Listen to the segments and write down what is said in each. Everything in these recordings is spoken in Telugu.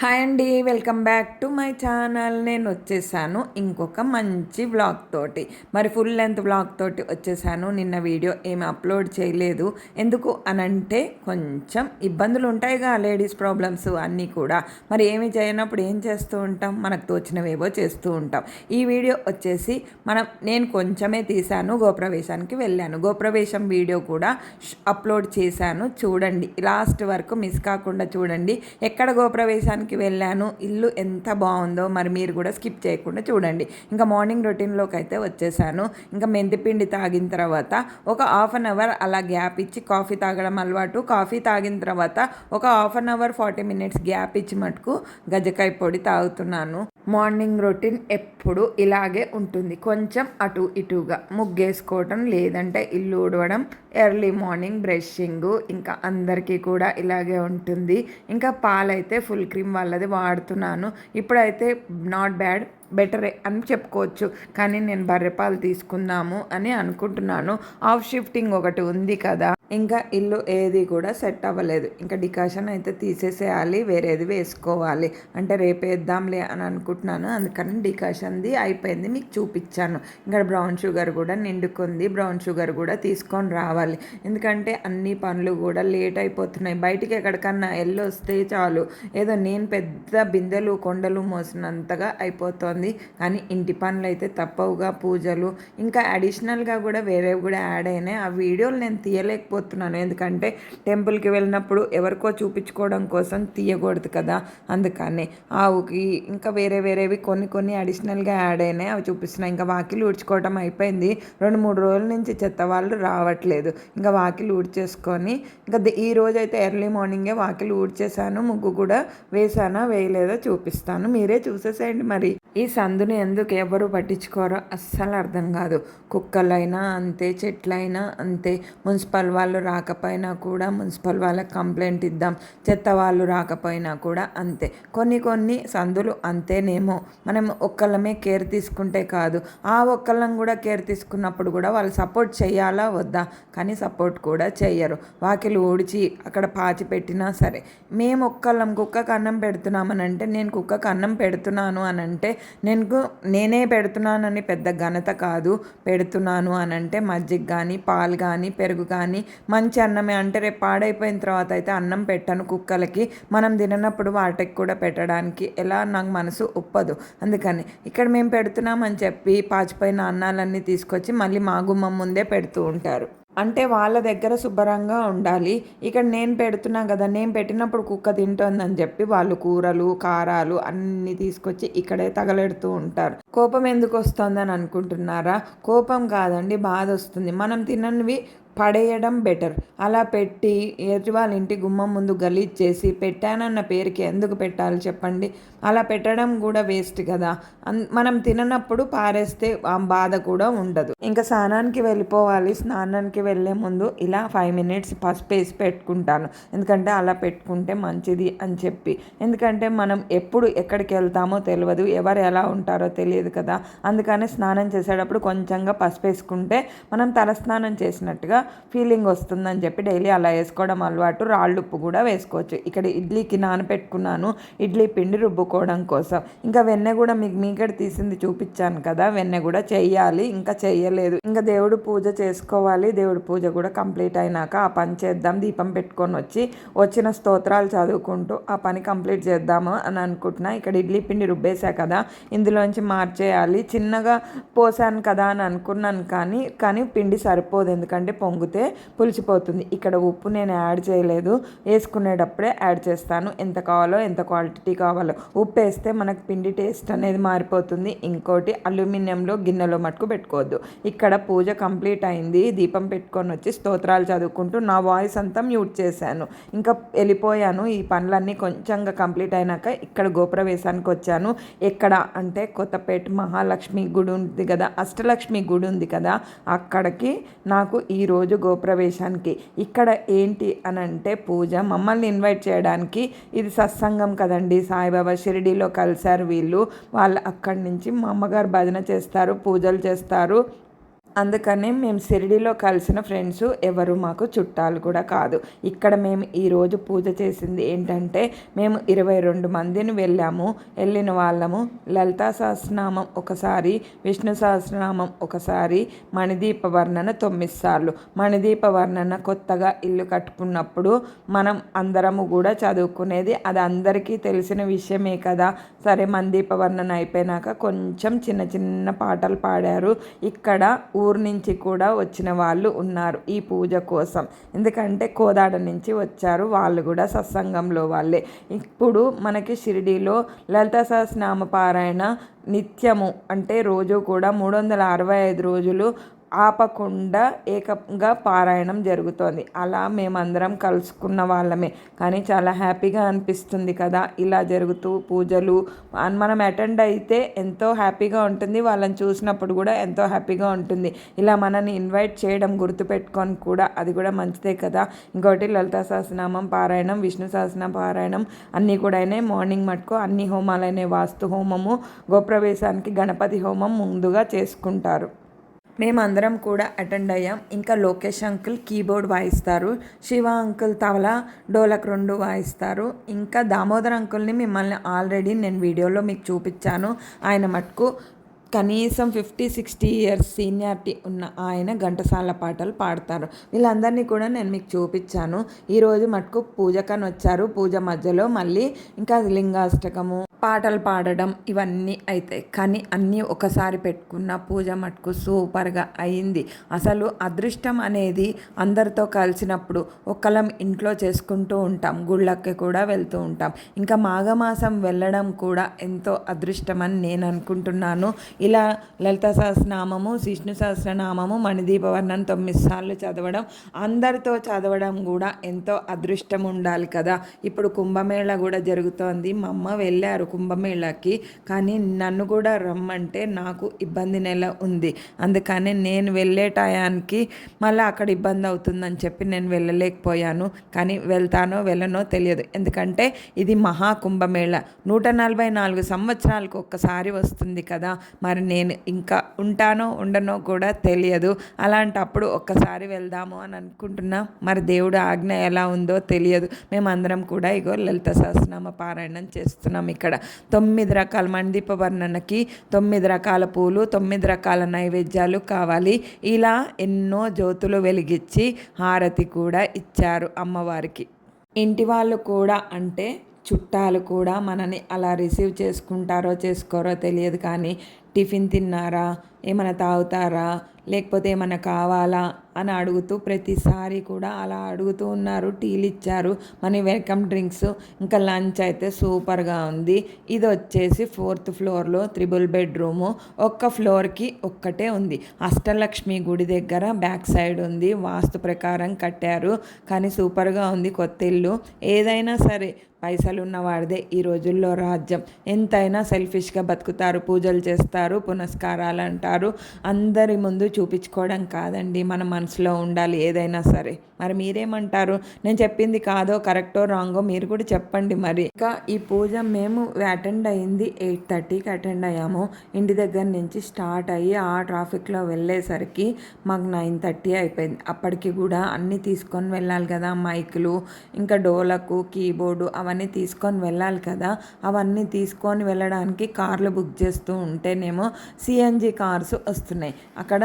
హాయ్ అండి, welcome back to my channel. నేను వచ్చేసాను ఇంకొక మంచి వ్లాగ్ తోటి. మరి ఫుల్ లెంత్ వ్లాగ్ తోటి వచ్చేసాను. నిన్న వీడియో ఏమి అప్లోడ్ చేయలేదు. ఎందుకు అనంటే కొంచెం ఇబ్బందులు ఉంటాయిగా, లేడీస్ ప్రాబ్లమ్స్ అన్నీ కూడా. మరి ఏమి చేయనప్పుడు ఏం చేస్తూ ఉంటాం, మనకు తోచినవేవో చేస్తూ ఉంటాం. ఈ వీడియో వచ్చేసి నేను కొంచెమే తీశాను. గోప్రవేశానికి వెళ్ళాను. గోప్రవేశం వీడియో కూడా అప్లోడ్ చేశాను, చూడండి. లాస్ట్ వరకు మిస్ కాకుండా చూడండి. ఎక్కడ గోప్రవేశానికి వెళ్ళాను, ఇల్లు ఎంత బాగుందో మరి మీరు కూడా స్కిప్ చేయకుండా చూడండి. ఇంకా మార్నింగ్ రొటీన్లోకి అయితే వచ్చేసాను. ఇంకా మెంతిపిండి తాగిన తర్వాత ఒక హాఫ్ అన్ అవర్ అలా గ్యాప్ ఇచ్చి కాఫీ తాగడం అలవాటు. కాఫీ తాగిన తర్వాత ఒక half an hour 40 minutes gap ఇచ్చి మటుకు గజ్జకాయ పొడి తాగుతున్నాను. మార్నింగ్ రొటీన్ ఎప్పుడు ఇలాగే ఉంటుంది. కొంచెం అటు ఇటుగా ముగ్గేసుకోవడం, లేదంటే ఇల్లు ఊడవడం, ఎర్లీ మార్నింగ్ బ్రషింగ్, ఇంకా అందరికీ కూడా ఇలాగే ఉంటుంది. ఇంకా పాలైతే ఫుల్ క్రీమ్ వాళ్ళది వాడుతున్నాను. ఇప్పుడైతే నాట్ బ్యాడ్, బెటరే అని చెప్పుకోవచ్చు. కానీ నేను బర్రెపాలు తీసుకుందాము అని అనుకుంటున్నాను. హాఫ్ షిఫ్టింగ్ ఒకటి ఉంది కదా, ఇంకా ఇల్లు ఏది కూడా సెట్ అవ్వలేదు. ఇంకా డికాషన్ అయితే తీసేసేయాలి, వేరేది వేసుకోవాలి. అంటే రేపేద్దాంలే అని అనుకుంటున్నాను. అందుకని డికాషన్ది అయిపోయింది, మీకు చూపించాను. ఇంకా బ్రౌన్ షుగర్ కూడా నిండుకుంది. బ్రౌన్ షుగర్ కూడా తీసుకొని రావాలి. ఎందుకంటే అన్ని పనులు కూడా లేట్ అయిపోతున్నాయి. బయటికి ఎక్కడికన్నా వెళ్ళొస్తే చాలు, ఏదో నేను పెద్ద బిందెలు కొండలు మోసినంతగా అయిపోతుంది. కానీ ఇంటి పనులు అయితే తప్పవుగా, పూజలు ఇంకా అడిషనల్గా కూడా వేరేవి కూడా యాడ్ అయినాయి. ఆ వీడియోలు నేను తీయలేకపోతున్నాను, ఎందుకంటే టెంపుల్కి వెళ్ళినప్పుడు ఎవరికో చూపించుకోవడం కోసం తీయకూడదు కదా. అందుకని ఆవుకి ఇంకా వేరేవి కొన్ని అడిషనల్గా యాడ్ అయినాయి, అవి చూపిస్తున్నాయి. ఇంకా వాకిలు ఊడ్చుకోవడం అయిపోయింది. 2-3 రోజుల నుంచి చెత్త వాళ్ళు రావట్లేదు. ఇంకా వాకిలు ఊడ్చేసుకొని ఇంకా ఈ రోజు అయితే ఎర్లీ మార్నింగే వాకిలు ఊడ్చేసాను. ముగ్గు కూడా వేసానా వేయలేదో చూపిస్తాను, మీరే చూసేసేయండి. మరి ఈ సందుని ఎందుకు ఎవరు పట్టించుకోరో అస్సలు అర్థం కాదు. కుక్కలైనా అంతే, చెట్లైనా అంతే. మున్సిపల్ వాళ్ళు రాకపోయినా కూడా మున్సిపల్ వాళ్ళకి కంప్లైంట్ ఇద్దాం, చెత్త వాళ్ళు రాకపోయినా కూడా అంతే. కొన్ని సందులు అంతేనేమో. మనం ఒక్కళ్ళమే కేర్ తీసుకుంటే కాదు, ఆ ఒక్కళ్ళం కూడా కేర్ తీసుకున్నప్పుడు కూడా వాళ్ళు సపోర్ట్ చేయాలా వద్దా, కానీ సపోర్ట్ కూడా చెయ్యరు. వాకిలు ఊడ్చి అక్కడ పాచి పెట్టినా సరే, మేము ఒక్కళ్ళం కుక్కకు అన్నం పెడుతున్నామని అంటే, నేను కుక్కకు అన్నం పెడుతున్నాను అని అంటే నేనే పెడుతున్నానని పెద్ద ఘనత కాదు. పెడుతున్నాను అని అంటే మజ్జిగ కానీ, పాలు కానీ, పెరుగు కానీ, మంచి అన్నమే. అంటే రేపు పాడైపోయిన తర్వాత అయితే అన్నం పెట్టను కుక్కలకి. మనం తిననప్పుడు వాటికి కూడా పెట్టడానికి ఎలా, నాకు మనసు ఒప్పదు. అందుకని ఇక్కడ మేము పెడుతున్నామని చెప్పి పాచిపోయిన అన్నాలన్నీ తీసుకొచ్చి మళ్ళీ మా గుమ్మం ముందే పెడుతూ ఉంటారు. అంటే వాళ్ళ దగ్గర శుభ్రంగా ఉండాలి. ఇక్కడ నేను పెడుతున్నా కదా, నేను పెట్టినప్పుడు కుక్క తింటుందని చెప్పి వాళ్ళు కూరలు, కారాలు అన్నీ తీసుకొచ్చి ఇక్కడే తగలెడుతూ ఉంటారు. కోపం ఎందుకు వస్తుందని అనుకుంటున్నారా? కోపం కాదండి, బాధ వస్తుంది. మనం తిననివి పడేయడం బెటర్. అలా పెట్టి ఎదుటి వాళ్ళ ఇంటి గుమ్మం ముందు గలీజ్ చేసి పెట్టానన్న పేరుకి ఎందుకు పెట్టాలి చెప్పండి? అలా పెట్టడం కూడా వేస్ట్ కదా. మనం తిననప్పుడు పారేస్తే ఆ బాధ కూడా ఉండదు. ఇంకా స్నానానికి వెళ్ళిపోవాలి. స్నానానికి వెళ్ళే ముందు ఇలా 5 minutes పసుపు వేసి పెట్టుకుంటాను, ఎందుకంటే అలా పెట్టుకుంటే మంచిది అని చెప్పి. ఎందుకంటే మనం ఎప్పుడు ఎక్కడికి వెళ్తామో తెలియదు, ఎవరు ఎలా ఉంటారో తెలియదు కదా. అందుకని స్నానం చేసేటప్పుడు కొంచెంగా పసుపు వేసుకుంటే మనం తలస్నానం చేసినట్టుగా ఫీలింగ్ వస్తుందని చెప్పి డైలీ అలా వేసుకోవడం అలవాటు. రాళ్ళు ఉప్పు కూడా వేసుకోవచ్చు. ఇక్కడ ఇడ్లీకి నానబెట్టుకున్నాను, ఇడ్లీ పిండి రుబ్బుకోవడం కోసం. ఇంకా వెన్నె కూడా మీకు మీగడ తీసింది చూపించాను కదా, వెన్నె కూడా చెయ్యాలి, ఇంకా చెయ్యలేదు. ఇంకా దేవుడు పూజ చేసుకోవాలి. దేవుడి పూజ కూడా కంప్లీట్ అయినాక ఆ పని చేద్దాం. దీపం పెట్టుకొని వచ్చిన స్తోత్రాలు చదువుకుంటూ ఆ పని కంప్లీట్ చేద్దాము అని అనుకుంటున్నా. ఇక్కడ ఇడ్లీ పిండి రుబ్బేసా కదా, ఇందులోంచి మార్చేయాలి. చిన్నగా పోసాను కదా అని అనుకున్నాను, కానీ పిండి సరిపోదు, ఎందుకంటే పొంగితే పులిచిపోతుంది. ఇక్కడ ఉప్పు నేను యాడ్ చేయలేదు, వేసుకునేటప్పుడే యాడ్ చేస్తాను. ఎంత కావాలో, ఎంత క్వాంటిటీ కావాలో. ఉప్పు వేస్తే మనకు పిండి టేస్ట్ అనేది మారిపోతుంది. ఇంకోటి, అల్యూమినియంలో గిన్నెలో మటుకు పెట్టుకోవద్దు. ఇక్కడ పూజ కంప్లీట్ అయింది. దీపం పెట్టుకొని వచ్చి స్తోత్రాలు చదువుకుంటూ నా వాయిస్ అంతా మ్యూట్ చేశాను. ఇంకా వెళ్ళిపోయాను. ఈ పనులన్నీ కొంచెంగా కంప్లీట్ అయినాక ఇక్కడ గోప్రవేశానికి వచ్చాను. ఎక్కడ అంటే కొత్తపేట మహాలక్ష్మి గుడి ఉంది కదా, అష్టలక్ష్మి గుడి ఉంది కదా, అక్కడికి నాకు ఈరోజు గోప్రవేశానికి. ఇక్కడ ఏంటి అని అంటే పూజ, మమ్మల్ని ఇన్వైట్ చేయడానికి. ఇది సత్సంగం కదండి, సాయిబాబా షిరిడీలో కలిశారు వీళ్ళు. వాళ్ళు అక్కడి నుంచి మా అమ్మగారు భజన చేస్తారు, పూజలు చేస్తారు. అందుకని మేము షిరిడీలో కలిసిన ఫ్రెండ్స్ ఎవరు మాకు చుట్టాలు కూడా కాదు. ఇక్కడ మేము ఈరోజు పూజ చేసింది ఏంటంటే, మేము 22 మందిని వెళ్ళిన వాళ్ళము లలితా సహస్రనామం ఒకసారి, విష్ణు సహస్రనామం ఒకసారి, మణిదీప వర్ణన 9 సార్లు. మణిదీప వర్ణన కొత్తగా ఇల్లు కట్టుకున్నప్పుడు మనం అందరము కూడా చదువుకునేది, అది అందరికీ తెలిసిన విషయమే కదా. సరే, మణిదీప వర్ణన అయిపోయినాక కొంచెం చిన్న చిన్న పాటలు పాడారు. ఇక్కడ ఊరు నుంచి కూడా వచ్చిన వాళ్ళు ఉన్నారు ఈ పూజ కోసం, ఎందుకంటే కోదాడ నుంచి వచ్చారు వాళ్ళు కూడా సత్సంగంలో వాళ్ళే. ఇప్పుడు మనకి షిరిడీలో లలితా సహస్రనామ పారాయణ నిత్యము అంటే రోజు కూడా 365 రోజులు ఆపకుండా ఏకంగా పారాయణం జరుగుతోంది. అలా మేమందరం కలుసుకున్న వాళ్ళమే, కానీ చాలా హ్యాపీగా అనిపిస్తుంది కదా ఇలా జరుగుతూ పూజలు మనం అటెండ్ అయితే ఎంతో హ్యాపీగా ఉంటుంది. వాళ్ళని చూసినప్పుడు కూడా ఎంతో హ్యాపీగా ఉంటుంది. ఇలా మనని ఇన్వైట్ చేయడం గుర్తుపెట్టుకొని కూడా అది కూడా మంచిదే కదా. ఇంకోటి లలితా సహస్రనామం పారాయణం, విష్ణు సహస్రనామ పారాయణం అన్నీ కూడా అయినాయి. మార్నింగ్ మటుకు అన్ని హోమాలైనాయి. వాస్తు హోమము, గోప్రవేశానికి గణపతి హోమం ముందుగా చేసుకుంటారు. మేమందరం కూడా అటెండ్ అయ్యాం. ఇంకా లోకేష్ అంకుల్ కీబోర్డ్ వాయిస్తారు, శివ అంకుల్ తబలా డోలక్ 2 వాయిస్తారు. ఇంకా దామోదర్ అంకుల్ని మిమ్మల్ని ఆల్రెడీ నేను వీడియోలో మీకు చూపించాను. ఆయన మటుకు కనీసం 50-60 ఇయర్స్ సీనియారిటీ ఉన్న ఆయన ఘంటసాల పాటలు పాడతారు. వీళ్ళందరినీ కూడా నేను మీకు చూపించాను. ఈరోజు మటుకు పూజకని వచ్చారు. పూజ మధ్యలో మళ్ళీ ఇంకా లింగాష్టకము, పాటలు పాడడం ఇవన్నీ అవుతాయి. కానీ అన్నీ ఒకసారి పెట్టుకున్న పూజ మటుకు సూపర్గా అయింది. అసలు అదృష్టం అనేది అందరితో కలిసినప్పుడు ఒక్కలం ఇంట్లో చేసుకుంటూ ఉంటాం, గుళ్ళకి కూడా వెళ్తూ ఉంటాం. ఇంకా మాఘమాసం వెళ్ళడం కూడా ఎంతో అదృష్టం అని నేను అనుకుంటున్నాను. ఇలా లలితా సహస్రనామము, విష్ణు సహస్రనామము, మణిదీపవర్ణం 9 సార్లు చదవడం, అందరితో చదవడం కూడా ఎంతో అదృష్టం ఉండాలి కదా. ఇప్పుడు కుంభమేళ కూడా జరుగుతోంది. మా అమ్మ వెళ్ళారు కుంభమేళాకి, కానీ నన్ను కూడా రమ్మంటే నాకు ఇబ్బంది నెల ఉంది. అందుకని నేను వెళ్ళే టయానికి మళ్ళీ అక్కడ ఇబ్బంది అవుతుందని చెప్పి నేను వెళ్ళలేకపోయాను. కానీ వెళ్తానో వెళ్ళనో తెలియదు, ఎందుకంటే ఇది మహాకుంభమేళ 144 సంవత్సరాలకు ఒక్కసారి వస్తుంది కదా. మరి నేను ఇంకా ఉంటానో ఉండనో కూడా తెలియదు. అలాంటప్పుడు ఒక్కసారి వెళ్దాము అని అనుకుంటున్నా. మరి దేవుడు ఆజ్ఞ ఎలా ఉందో తెలియదు. మేమందరం కూడా ఇగో లలిత సహస్రనామ పారాయణం చేస్తున్నాం. ఇక్కడ 9 రకాల మణిదీప వర్ణనకి 9 రకాల పూలు, 9 రకాల నైవేద్యాలు కావాలి. ఇలా ఎన్నో జ్యోతులు వెలిగించి హారతి కూడా ఇచ్చారు అమ్మవారికి. ఇంటి వాళ్ళు కూడా అంటే చుట్టాలు కూడా మనని అలా రిసీవ్ చేసుకుంటారో చేసుకోరో తెలియదు, కానీ టిఫిన్ తిన్నారా, ఏమైనా తాగుతారా, లేకపోతే ఏమైనా కావాలా అని అడుగుతూ ప్రతిసారి కూడా అలా అడుగుతూ ఉన్నారు. టీలు ఇచ్చారు, మన వెల్కమ్ డ్రింక్స్. ఇంకా లంచ్ అయితే సూపర్గా ఉంది. ఇది వచ్చేసి 4th ఫ్లోర్లో 3 బెడ్రూము. ఒక్క ఫ్లోర్కి ఒక్కటే ఉంది. అష్టలక్ష్మి గుడి దగ్గర బ్యాక్ సైడ్ ఉంది. వాస్తు ప్రకారం కట్టారు, కానీ సూపర్గా ఉంది. కొత్త ఇల్లు. ఏదైనా సరే పైసలు ఉన్నవాడిదే ఈ రోజుల్లో రాజ్యం. ఎంతైనా సెల్ఫిష్గా బతుకుతారు, పూజలు చేస్తారు, పునస్కారాలు అంటారు. అందరి ముందు చూపించుకోవడం కాదండి, మన మనసులో ఉండాలి ఏదైనా సరే. మరి మీరేమంటారు? నేను చెప్పింది కాదో కరెక్టో రాంగో మీరు కూడా చెప్పండి. మరి ఇంకా ఈ పూజ మేము అటెండ్ అయ్యింది 8:30కి అటెండ్ అయ్యాము. ఇంటి దగ్గర నుంచి స్టార్ట్ అయ్యి ఆ ట్రాఫిక్లో వెళ్ళేసరికి మాకు 9:30 అయిపోయింది. అప్పటికి కూడా అన్నీ తీసుకొని వెళ్ళాలి కదా, మైకులు ఇంకా డోలకు కీబోర్డు అవన్నీ తీసుకొని వెళ్ళాలి కదా. అవన్నీ తీసుకొని వెళ్ళడానికి కార్లు బుక్ చేస్తూ ఉంటేనేమో సిఎన్జి కార్స్ వస్తున్నాయి. అక్కడ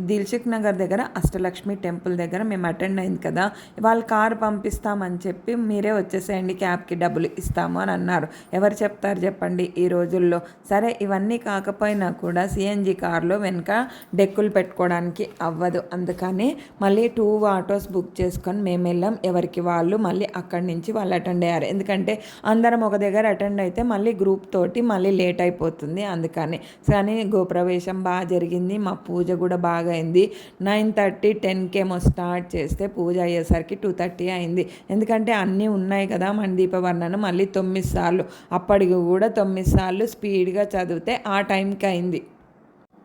దిల్సుఖ్ నగర్ దగ్గర అష్టలక్ష్మి టెంపుల్ దగ్గర మేము అటెండ్ అయింది కదా, వాళ్ళు కారు పంపిస్తామని చెప్పి మీరే వచ్చేసేయండి, క్యాబ్కి డబ్బులు ఇస్తాము అని అన్నారు. ఎవరు చెప్తారు చెప్పండి ఈ రోజుల్లో. సరే, ఇవన్నీ కాకపోయినా కూడా సిఎన్జి కార్లో వెనుక డెక్కులు పెట్టుకోవడానికి అవ్వదు. అందుకని మళ్ళీ 2 ఆటోస్ బుక్ చేసుకొని మేము వెళ్ళాం. ఎవరికి వాళ్ళు మళ్ళీ అక్కడి నుంచి వాళ్ళు అటెండ్ అయ్యారు. ఎందుకంటే అందరం ఒక దగ్గర అటెండ్ అయితే మళ్ళీ గ్రూప్ తోటి మళ్ళీ లేట్ అయిపోతుంది. అందుకని కానీ గోప్రవేశం బాగా జరిగింది. మా పూజ కూడా బాగా అయింది. 9:30 10కేమో స్టార్ట్ చేస్తే పూజ అయ్యేసరికి 2:30 అయింది. ఎందుకంటే అన్నీ ఉన్నాయి కదా. మణిదీప వర్ణన మళ్ళీ 9 సార్లు, అప్పటికి కూడా 9 సార్లు స్పీడ్గా చదివితే ఆ టైంకి అయింది.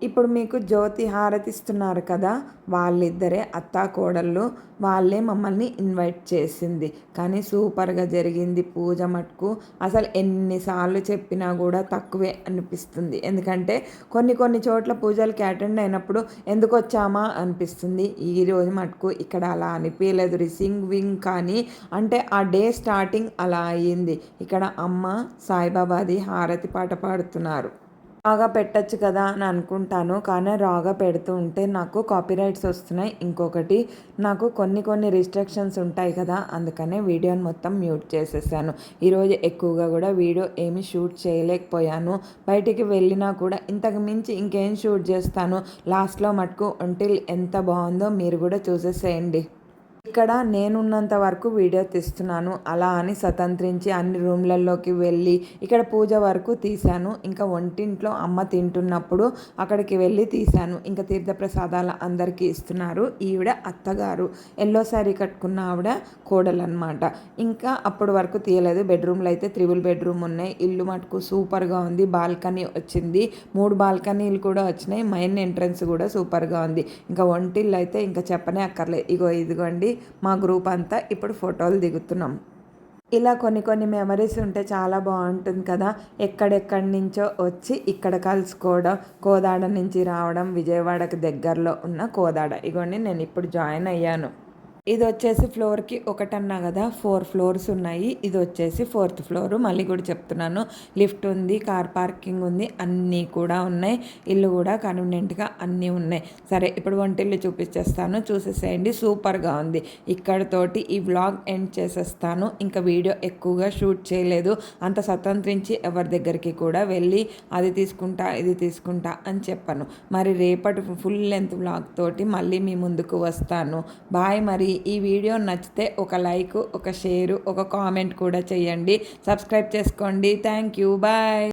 ఇప్పుడు మీకు జ్యోతి హారతిస్తున్నారు కదా, వాళ్ళిద్దరే అత్తా కోడళ్ళు. వాళ్ళే మమ్మల్ని ఇన్వైట్ చేసింది. కానీ సూపర్గా జరిగింది పూజ మటుకు. అసలు ఎన్నిసార్లు చెప్పినా కూడా తక్కువే అనిపిస్తుంది. ఎందుకంటే కొన్ని చోట్ల పూజలకి అటెండ్ అయినప్పుడు ఎందుకు వచ్చామా అనిపిస్తుంది. ఈరోజు మటుకు ఇక్కడ అలా అనిపించలేదు. రిసీవింగ్ కానీ అంటే ఆ డే స్టార్టింగ్ అలా అయ్యింది. ఇక్కడ అమ్మ సాయిబాబాది హారతి పాట పాడుతున్నారు. రాగా పెట్టచ్చు కదా అని అనుకుంటాను, కానీ రాగా పెడుతూ ఉంటే నాకు కాపీరైట్స్ వస్తున్నాయి. ఇంకొకటి నాకు కొన్ని రిస్ట్రిక్షన్స్ ఉంటాయి కదా, అందుకనే వీడియోని మొత్తం మ్యూట్ చేసేసాను. ఈరోజు ఎక్కువగా కూడా వీడియో ఏమి షూట్ చేయలేకపోయాను. బయటికి వెళ్ళినా కూడా ఇంతకు మించి ఇంకేం షూట్ చేస్తాను. లాస్ట్లో మటుకు ఒంటిల్ ఎంత బాగుందో మీరు కూడా చూసేసేయండి. ఇక్కడ నేనున్నంత వరకు వీడియో తీస్తున్నాను. అలా అని స్వతంత్రించి అన్ని రూమ్లలోకి వెళ్ళి ఇక్కడ పూజ వరకు తీశాను. ఇంకా వంటింట్లో అమ్మ తింటున్నప్పుడు అక్కడికి వెళ్ళి తీశాను. ఇంకా తీర్థప్రసాదాలు అందరికీ ఇస్తున్నారు. ఈవిడ అత్తగారు, ఎల్లో శారీ కట్టుకున్న ఆవిడ కోడలన్నమాట. ఇంకా అప్పటి వరకు తీయలేదు. బెడ్రూమ్లో అయితే 3 బెడ్రూమ్ ఉన్నాయి. ఇల్లు మటుకు సూపర్గా ఉంది. బాల్కనీ వచ్చింది, 3 బాల్కనీలు కూడా వచ్చినాయి. మెయిన్ ఎంట్రన్స్ కూడా సూపర్గా ఉంది. ఇంకా వంటిల్లు అయితే ఇంకా చెప్పనే అక్కర్లేదు. ఇదిగోండి మా గ్రూప్ అంతా ఇప్పుడు ఫోటోలు దిగుతున్నాం. ఇలా కొన్ని మెమరీస్ ఉంటే చాలా బాగుంటుంది కదా. ఎక్కడెక్కడి నుంచో వచ్చి ఇక్కడ కలుసుకోవడం, కోదాడ నుంచి రావడం. విజయవాడకు దగ్గరలో ఉన్న కోదాడ. ఇగోండి నేను ఇప్పుడు జాయిన్ అయ్యాను. ఇది వచ్చేసి ఫ్లోర్కి ఒకటన్నా కదా, 4 ఫ్లోర్స్ ఉన్నాయి. ఇది వచ్చేసి 4th ఫ్లోరు. మళ్ళీ కూడా చెప్తున్నాను, లిఫ్ట్ ఉంది, కార్ పార్కింగ్ ఉంది, అన్నీ కూడా ఉన్నాయి. ఇల్లు కూడా కన్వీనియంట్గా అన్నీ ఉన్నాయి. సరే ఇప్పుడు వంటిల్లు చూపించేస్తాను, చూసేసేయండి. సూపర్గా ఉంది. ఇక్కడతోటి ఈ వ్లాగ్ ఎండ్ చేసేస్తాను. ఇంకా వీడియో ఎక్కువగా షూట్ చేయలేదు. అంత స్వతంత్రించి ఎవరి దగ్గరికి కూడా వెళ్ళి అది తీసుకుంటా ఇది తీసుకుంటా అని చెప్పాను. మరి రేపటి ఫుల్ లెంత్ వ్లాగ్ తోటి మళ్ళీ మీ ముందుకు వస్తాను. బాయ్. మరి ఈ వీడియో నచ్చితే ఒక లైక్, ఒక షేరు, ఒక కామెంట్ కూడా చేయండి. సబ్స్క్రైబ్ చేసుకోండి. Thank you. బాయ్.